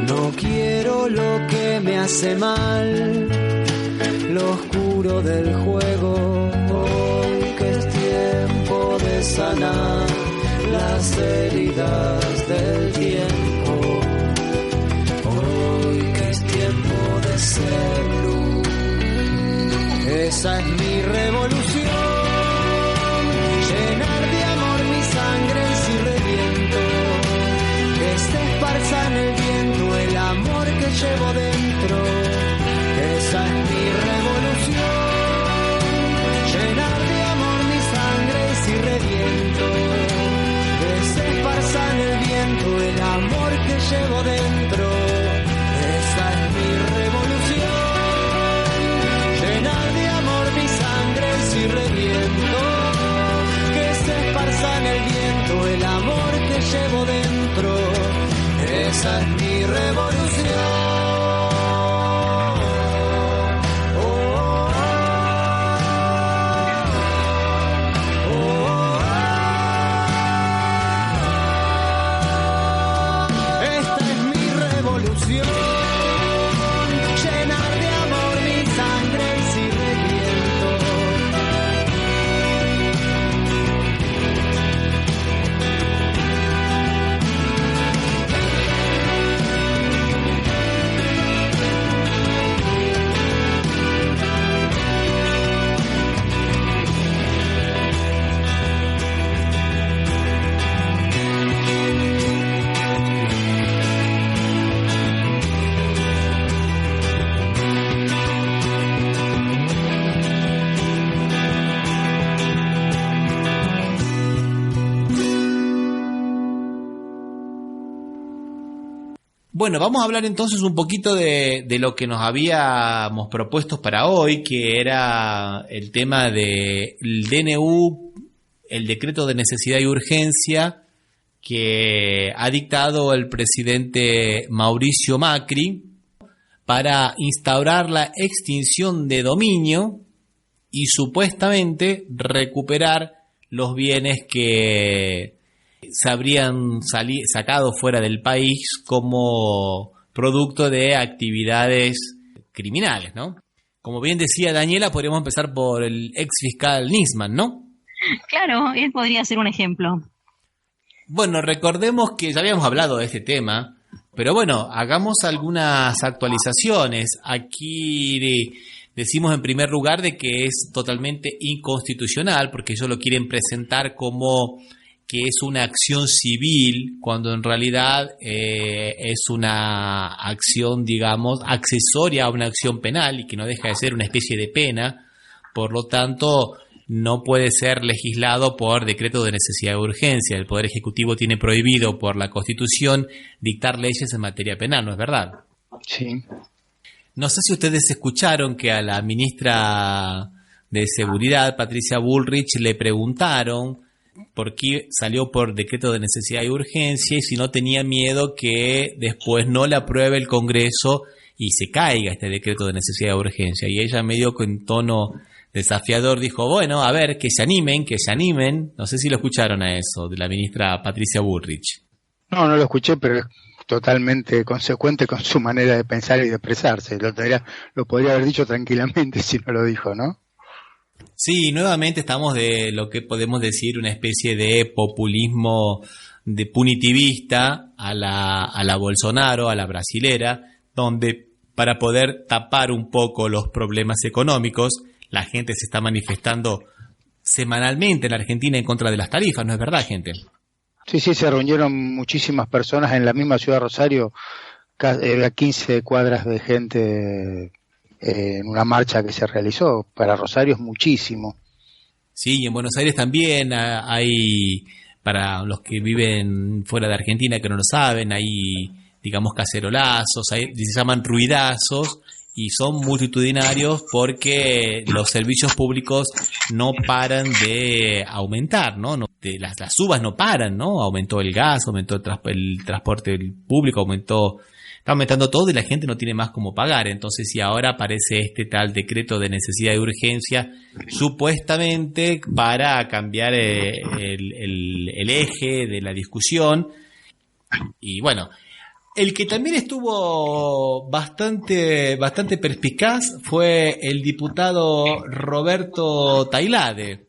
no quiero lo que me hace mal, lo oscuro del juego. Hoy que es tiempo de sanar las heridas del tiempo. Hoy que es tiempo de ser luz. Esa es mi revolución, llenar de amor mi sangre si reviento, que se esparza en el viento el amor que llevo dentro. Esa es mi revolución, llenar de amor mi sangre si reviento, que se esparza en el viento el amor que llevo dentro. Esa es mi revolución, llenar de amor mi sangre si reviento, que se esparza en el viento el amor que llevo dentro. Esa es mi revolución. Bueno, vamos a hablar entonces un poquito de lo que nos habíamos propuesto para hoy, que era el tema del DNU, el decreto de necesidad y urgencia que ha dictado el presidente Mauricio Macri para instaurar la extinción de dominio y supuestamente recuperar los bienes que se habrían sacado fuera del país como producto de actividades criminales, ¿no? Como bien decía Daniela, podríamos empezar por el ex fiscal Nisman, ¿no? Claro, él podría ser un ejemplo. Bueno, recordemos que ya habíamos hablado de este tema, pero bueno, hagamos algunas actualizaciones. Aquí decimos en primer lugar de que es totalmente inconstitucional, porque ellos lo quieren presentar como que es una acción civil, cuando en realidad es una acción, digamos, accesoria a una acción penal y que no deja de ser una especie de pena. Por lo tanto, no puede ser legislado por decreto de necesidad de urgencia. El Poder Ejecutivo tiene prohibido por la Constitución dictar leyes en materia penal, ¿no es verdad? Sí. No sé si ustedes escucharon que a la ministra de Seguridad, Patricia Bullrich, le preguntaron por qué salió por decreto de necesidad y urgencia y si no tenía miedo que después no le apruebe el Congreso y se caiga este decreto de necesidad y urgencia. Y ella medio con tono desafiador dijo, bueno, a ver, que se animen. No sé si lo escucharon a eso, de la ministra Patricia Bullrich. No lo escuché, pero es totalmente consecuente con su manera de pensar y de expresarse. Lo podría haber dicho tranquilamente si no lo dijo, ¿no? Sí, nuevamente estamos de lo que podemos decir una especie de populismo de punitivista a la Bolsonaro, a la brasilera, donde para poder tapar un poco los problemas económicos, la gente se está manifestando semanalmente en la Argentina en contra de las tarifas, ¿no es verdad, gente? Sí, se reunieron muchísimas personas en la misma ciudad de Rosario, a 15 cuadras de gente en una marcha que se realizó. Para Rosario es muchísimo. Sí, y en Buenos Aires también hay, para los que viven fuera de Argentina que no lo saben, hay, digamos, cacerolazos, se llaman ruidazos, y son multitudinarios porque los servicios públicos no paran de aumentar, ¿no? Las subas no paran, ¿no? Aumentó el gas, aumentó el transporte público, está aumentando todo y la gente no tiene más cómo pagar. Entonces, si ahora aparece este tal decreto de necesidad y urgencia, supuestamente para cambiar el eje de la discusión. Y bueno, el que también estuvo bastante perspicaz fue el diputado Roberto Tailade.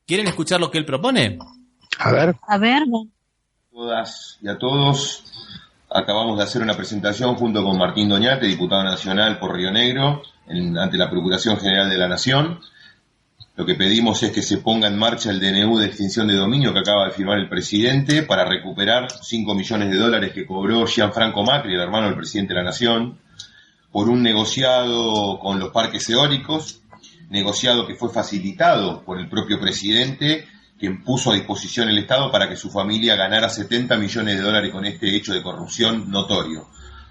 ¿Quieren escuchar lo que él propone? A ver. A todas y a todos, acabamos de hacer una presentación junto con Martín Doñate, diputado nacional por Río Negro, ante la Procuración General de la Nación. Lo que pedimos es que se ponga en marcha el DNU de extinción de dominio que acaba de firmar el presidente para recuperar $5 millones que cobró Gianfranco Macri, el hermano del presidente de la Nación, por un negociado con los parques eólicos, negociado que fue facilitado por el propio presidente, quien puso a disposición el Estado para que su familia ganara $70 millones con este hecho de corrupción notorio.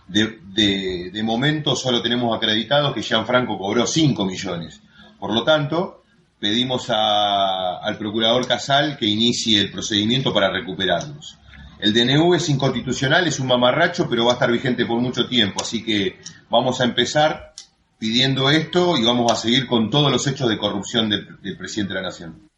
De momento solo tenemos acreditado que Gianfranco cobró 5 millones. Por lo tanto, pedimos al procurador Casal que inicie el procedimiento para recuperarlos. El DNU es inconstitucional, es un mamarracho, pero va a estar vigente por mucho tiempo, así que vamos a empezar pidiendo esto y vamos a seguir con todos los hechos de corrupción del presidente de la Nación.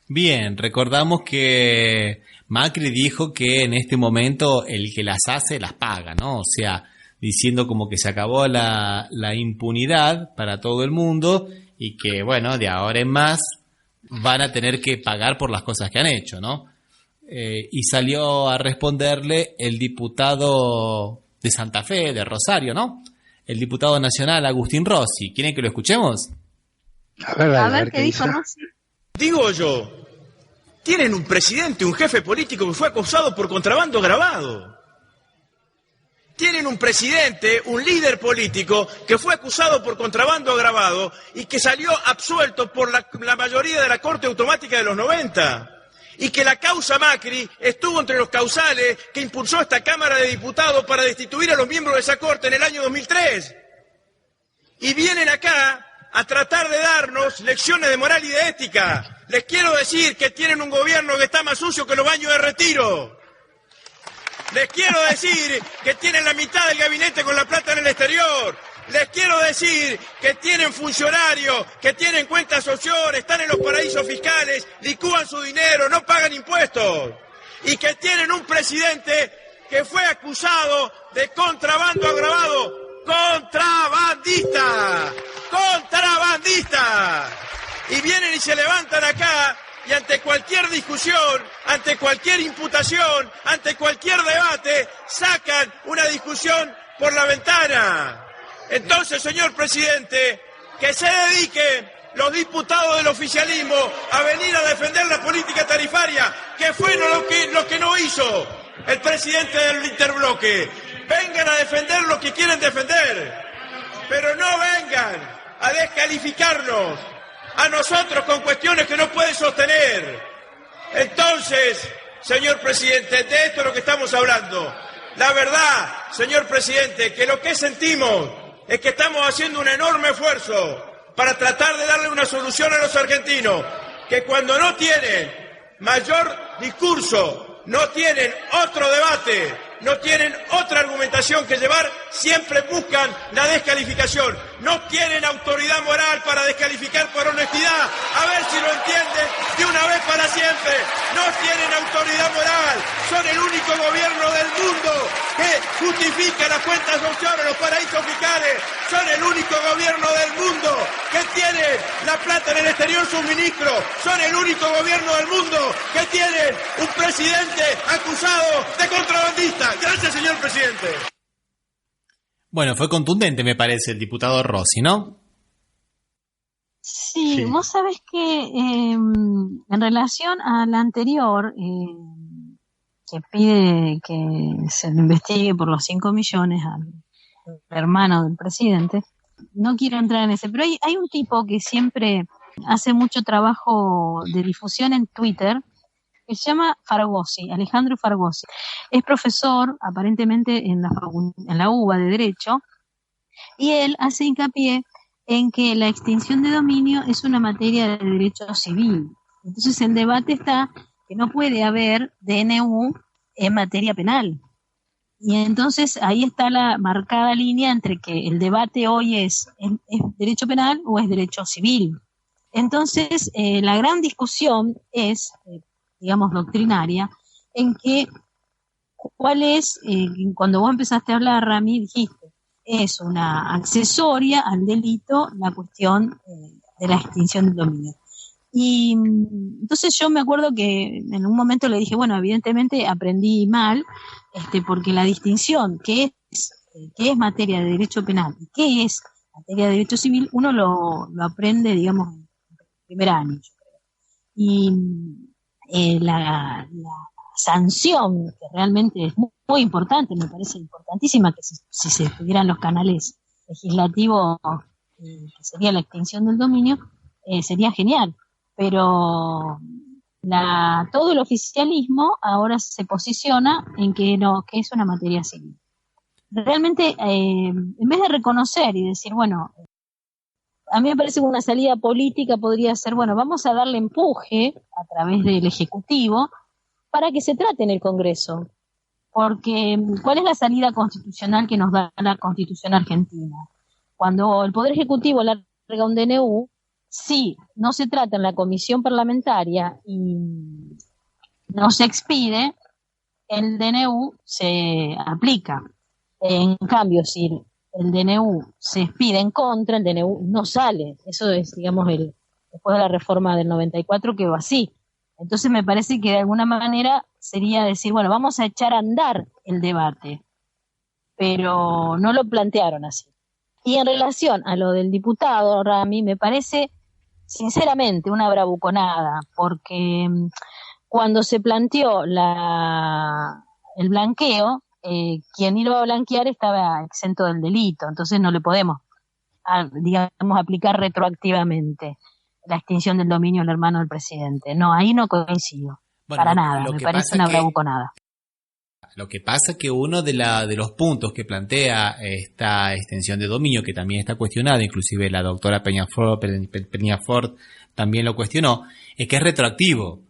Bien, recordamos que Macri dijo que en este momento el que las hace las paga, ¿no? O sea, diciendo como que se acabó la impunidad para todo el mundo y que, bueno, de ahora en más van a tener que pagar por las cosas que han hecho, ¿no? Y salió a responderle el diputado de Santa Fe, de Rosario, ¿no? El diputado nacional Agustín Rossi. ¿Quieren que lo escuchemos? A ver ¿qué dijo Rossi? Digo yo, tienen un presidente, un jefe político que fue acusado por contrabando agravado. Tienen un presidente, un líder político que fue acusado por contrabando agravado y que salió absuelto por la mayoría de la Corte Automática de los 90. Y que la causa Macri estuvo entre los causales que impulsó esta Cámara de Diputados para destituir a los miembros de esa Corte en el año 2003. Y vienen acá a tratar de darnos lecciones de moral y de ética. Les quiero decir que tienen un gobierno que está más sucio que los baños de retiro. Les quiero decir que tienen la mitad del gabinete con la plata en el exterior. Les quiero decir que tienen funcionarios, que tienen cuentas offshore, están en los paraísos fiscales, licúan su dinero, no pagan impuestos. Y que tienen un presidente que fue acusado de contrabando agravado. ¡Contrabandista! ¡Contrabandista! Y vienen y se levantan acá y ante cualquier discusión, ante cualquier imputación, ante cualquier debate, sacan una discusión por la ventana. Entonces, señor presidente, que se dediquen los diputados del oficialismo a venir a defender la política tarifaria, que fue lo que no hizo el presidente del interbloque. Vengan a defender lo que quieren defender, pero no vengan a descalificarnos a nosotros con cuestiones que no pueden sostener. Entonces, señor presidente, de esto es lo que estamos hablando. La verdad, señor presidente, que lo que sentimos es que estamos haciendo un enorme esfuerzo para tratar de darle una solución a los argentinos, que cuando no tienen mayor discurso, no tienen otro debate, no tienen otra argumentación que llevar, siempre buscan la descalificación. No tienen autoridad moral para descalificar por honestidad. A ver si lo entienden de una vez para siempre. No tienen autoridad moral. Son el único gobierno del mundo que justifica las cuentas offshore, los paraísos fiscales. Son el único gobierno del mundo que tiene la plata en el exterior suministro. Son el único gobierno del mundo que tiene un presidente acusado de contrabandista. Gracias, señor presidente. Bueno, fue contundente, me parece, el diputado Rossi, ¿no? Sí, vos sabés que en relación a la anterior, que pide que se le investigue por los 5 millones al hermano del presidente, no quiero entrar en ese, pero hay un tipo que siempre hace mucho trabajo de difusión en Twitter, que se llama Fargosi, Alejandro Fargosi. Es profesor, aparentemente, en la UBA de Derecho, y él hace hincapié en que la extinción de dominio es una materia de derecho civil. Entonces el debate está que no puede haber DNU en materia penal. Y entonces ahí está la marcada línea entre que el debate hoy es derecho penal o es derecho civil. Entonces la gran discusión es, digamos, doctrinaria, en que cuál es, cuando vos empezaste a hablar, Rami, dijiste, es una accesoria al delito la cuestión de la extinción del dominio. Y entonces yo me acuerdo que en un momento le dije, bueno, evidentemente aprendí mal, porque la distinción que es materia de derecho penal y qué es materia de derecho civil, uno lo aprende, digamos, en el primer año, yo creo. Y la sanción, que realmente es muy, muy importante, me parece importantísima, que si se tuvieran los canales legislativos, que sería la extinción del dominio, sería genial. Pero todo el oficialismo ahora se posiciona en que no, que es una materia civil. Realmente, en vez de reconocer y decir, bueno, a mí me parece que una salida política podría ser, bueno, vamos a darle empuje a través del Ejecutivo para que se trate en el Congreso. Porque, ¿cuál es la salida constitucional que nos da la Constitución argentina? Cuando el Poder Ejecutivo larga un DNU, si no se trata en la comisión parlamentaria y no se expide, el DNU se aplica. En cambio, si el DNU se expide en contra, el DNU no sale. Eso es, digamos, después de la reforma del 94 quedó así. Entonces me parece que de alguna manera sería decir, bueno, vamos a echar a andar el debate, pero no lo plantearon así. Y en relación a lo del diputado Rami, me parece sinceramente una bravuconada, porque cuando se planteó el blanqueo, quien iba a blanquear estaba exento del delito, entonces no le podemos, digamos, aplicar retroactivamente la extinción del dominio al hermano del presidente. No, ahí no coincido, para nada, me parece una bravuconada. Lo que pasa es que uno de los puntos que plantea esta extensión de dominio, que también está cuestionado, inclusive la doctora Peñafort también lo cuestionó, es que es retroactivo.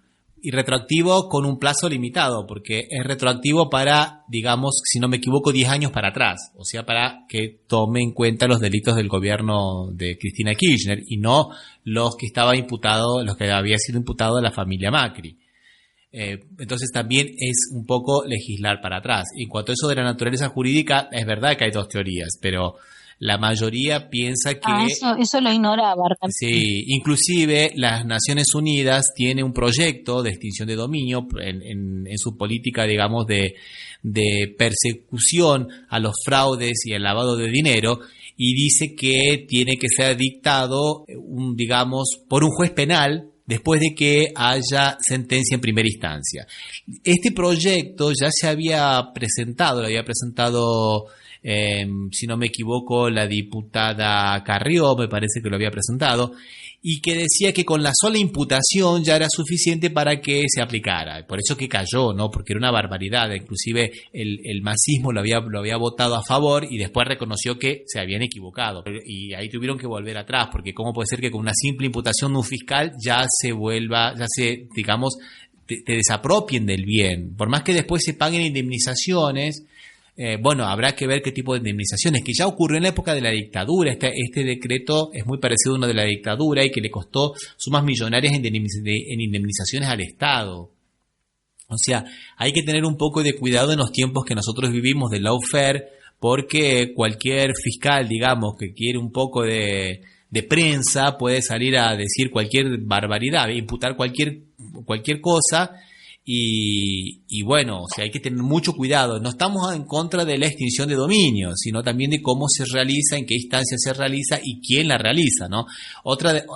Y retroactivo con un plazo limitado, porque es retroactivo para, digamos, si no me equivoco, 10 años para atrás. O sea, para que tome en cuenta los delitos del gobierno de Cristina Kirchner y no los que había sido imputado a la familia Macri. Entonces también es un poco legislar para atrás. En cuanto a eso de la naturaleza jurídica, es verdad que hay dos teorías, pero la mayoría piensa que... Eso lo ignoraba. Sí, inclusive las Naciones Unidas tiene un proyecto de extinción de dominio en su política, digamos, de persecución a los fraudes y el lavado de dinero, y dice que tiene que ser dictado, digamos, por un juez penal después de que haya sentencia en primera instancia. Este proyecto ya se había presentado, si no me equivoco, la diputada Carrió, me parece que lo había presentado, y que decía que con la sola imputación ya era suficiente para que se aplicara. Por eso que cayó, ¿no? Porque era una barbaridad. Inclusive el masismo lo había votado a favor y después reconoció que se habían equivocado. Y ahí tuvieron que volver atrás, porque ¿cómo puede ser que con una simple imputación de un fiscal ya se, digamos, te desapropien del bien. Por más que después se paguen indemnizaciones, bueno, habrá que ver qué tipo de indemnizaciones, que ya ocurrió en la época de la dictadura. Este decreto es muy parecido a uno de la dictadura y que le costó sumas millonarias en indemnizaciones al Estado. O sea, hay que tener un poco de cuidado en los tiempos que nosotros vivimos del lawfare, porque cualquier fiscal, digamos, que quiere un poco de prensa puede salir a decir cualquier barbaridad, imputar cualquier cosa. Y bueno, o sea, hay que tener mucho cuidado. No estamos en contra de la extinción de dominio, sino también de cómo se realiza, en qué instancia se realiza y quién la realiza, ¿no?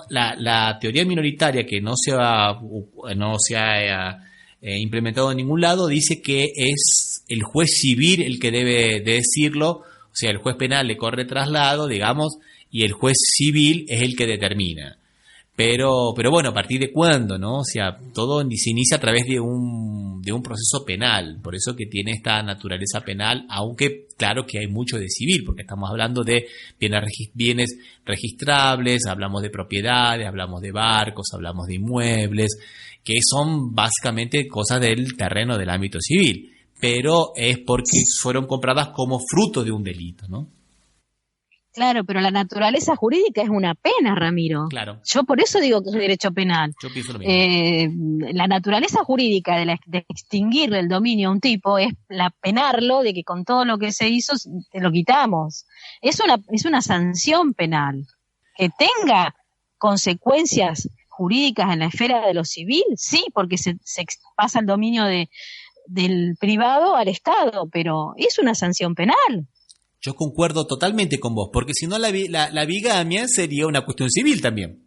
La teoría minoritaria que no se ha implementado en ningún lado dice que es el juez civil el que debe de decirlo, o sea, el juez penal le corre traslado, digamos, y el juez civil es el que determina. Pero bueno, ¿a partir de cuándo, no? O sea, todo se inicia a través de un proceso penal, por eso que tiene esta naturaleza penal, aunque claro que hay mucho de civil, porque estamos hablando de bienes registrables, hablamos de propiedades, hablamos de barcos, hablamos de inmuebles, que son básicamente cosas del terreno del ámbito civil, pero es porque fueron compradas como fruto de un delito, ¿no? Claro, pero la naturaleza jurídica es una pena, Ramiro. Claro. Yo por eso digo que es derecho penal. Yo pienso lo mismo. La naturaleza jurídica de extinguir el dominio a un tipo es penarlo de que con todo lo que se hizo te lo quitamos. Es una sanción penal. Que tenga consecuencias jurídicas en la esfera de lo civil, sí, porque se pasa el dominio del privado al Estado, pero es una sanción penal. Yo concuerdo totalmente con vos, porque si no la bigamia sería una cuestión civil también.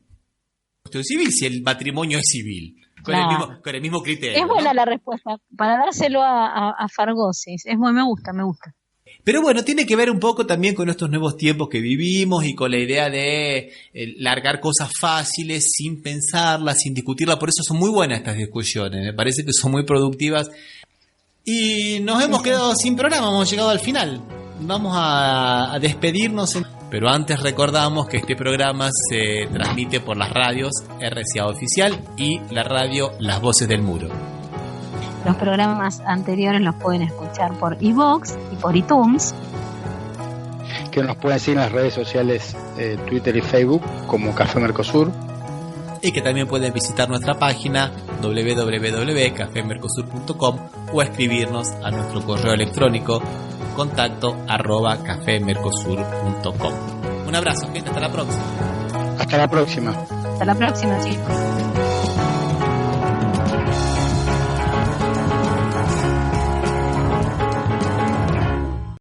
Cuestión civil si el matrimonio es civil, con el mismo criterio. Es buena, ¿no? La respuesta, para dárselo a Fargosis, me gusta. Pero bueno, tiene que ver un poco también con estos nuevos tiempos que vivimos y con la idea de largar cosas fáciles sin pensarlas, sin discutirlas. Por eso son muy buenas estas discusiones, me parece que son muy productivas. Y nos hemos quedado sin programa, hemos llegado al final. Vamos a despedirnos, pero antes recordamos que este programa se transmite por las radios RCA Oficial y la radio Las Voces del Muro. Los programas anteriores los pueden escuchar por iVoox y por iTunes. Que nos pueden seguir en las redes sociales Twitter y Facebook como Café Mercosur. Y que también pueden visitar nuestra página www.cafemercosur.com o escribirnos a nuestro correo electrónico contacto@cafemercosur.com. Un abrazo, gente, hasta la próxima. Hasta la próxima. Hasta la próxima, chicos.